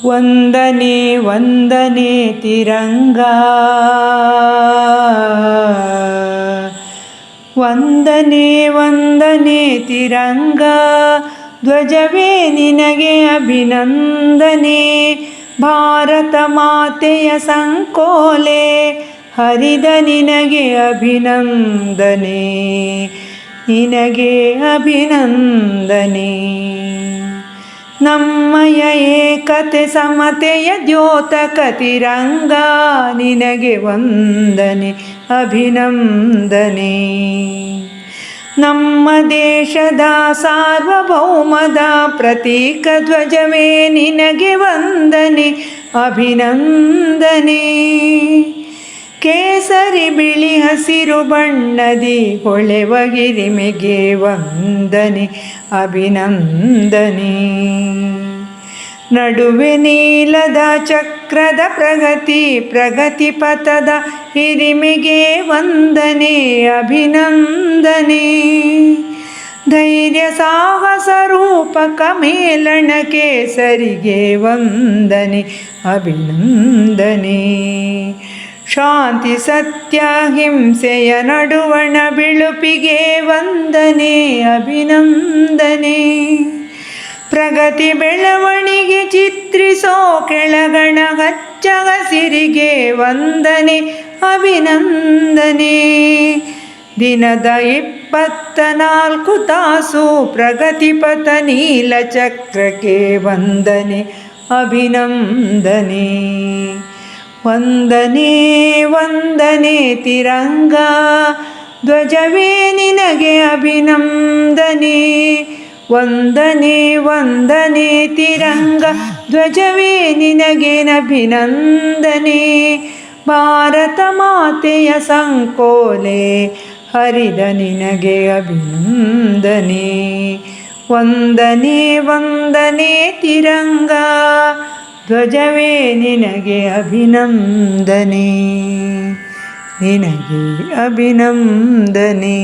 ವಂದನೆ ವಂದನೆ ತಿರಂಗ, ವಂದನೆ ವಂದನೆ ತಿರಂಗ, ಧ್ವಜವೇ ನಿನಗೆ ಅಭಿನಂದನೆ. ಭಾರತ ಮಾತೆಯ ಸಂಕೋಲೆ ಹರಿದ ನಿನಗೆ ಅಭಿನಂದನೆ, ನಿನಗೆ ಅಭಿನಂದನೆ. ನಮ್ಮಯ ಏಕತೆ ಸಮತೆಯ ದ್ಯೋತಕ ತಿರಂಗ, ನಿನಗೆ ವಂದನೆ ಅಭಿನಂದನೆ. ನಮ್ಮ ದೇಶದ ಸಾರ್ವಭೌಮದ ಪ್ರತೀಕ ಧ್ವಜವೇ ನಿನಗೆ ವಂದನೆ ಅಭಿನಂದನೆ. ಕೇಸರಿ ಬಿಳಿ ಹಸಿರು ಬಣ್ಣದಿ ಹೊಳೆವ ಹಿರಿಮೆಗೆ ವಂದನೆ ಅಭಿನಂದನೆ. ನಡುವೆ ನೀಲದ ಚಕ್ರದ ಪ್ರಗತಿ ಪಥದ ಹಿರಿಮೆಗೆ ವಂದನೆ ಅಭಿನಂದನೆ. ಧೈರ್ಯ ಸಾಹಸ ರೂಪಕ ಮೇಲಣ ಕೇಸರಿಗೆ ವಂದನೆ ಅಭಿನಂದನೆ. ಶಾಂತಿ ಸತ್ಯ ಹಿಂಸೆಯ ನಡುವಣ ಬಿಳುಪಿಗೆ ವಂದನೆ ಅಭಿನಂದನೆ. ಪ್ರಗತಿ ಬೆಳವಣಿಗೆ ಚಿತ್ರಿಸೋ ಕೆಳಗಣ ಹಚ್ಚ ಹಸಿರಿಗೆ ವಂದನೆ ಅಭಿನಂದನೆ. ದಿನದ 24 ತಾಸು ಪ್ರಗತಿಪಥ ನೀಲ ಚಕ್ರಕ್ಕೆ ವಂದನೆ ಅಭಿನಂದನೆ. ವಂದನೆ ವಂದನೆ ತಿರಂಗ, ಧ್ವಜವೇ ನಿನಗೆ ಅಭಿನಂದನೆ. ವಂದನೆ ವಂದನೆ ತಿರಂಗ, ಧ್ವಜವೇ ನಿನಗೆ ಅಭಿನಂದನೆ. ಭಾರತ ಮಾತೆಯ ಸಂಕೋಲೆ ಹರಿದ ನಿನಗೆ ಅಭಿನಂದನೆ. ವಂದನೆ ವಂದನೆ ತಿರಂಗ, ಧ್ವಜವೇ ನಿನಗೆ ಅಭಿನಂದನೆ, ನಿನಗೆ ಅಭಿನಂದನೆ.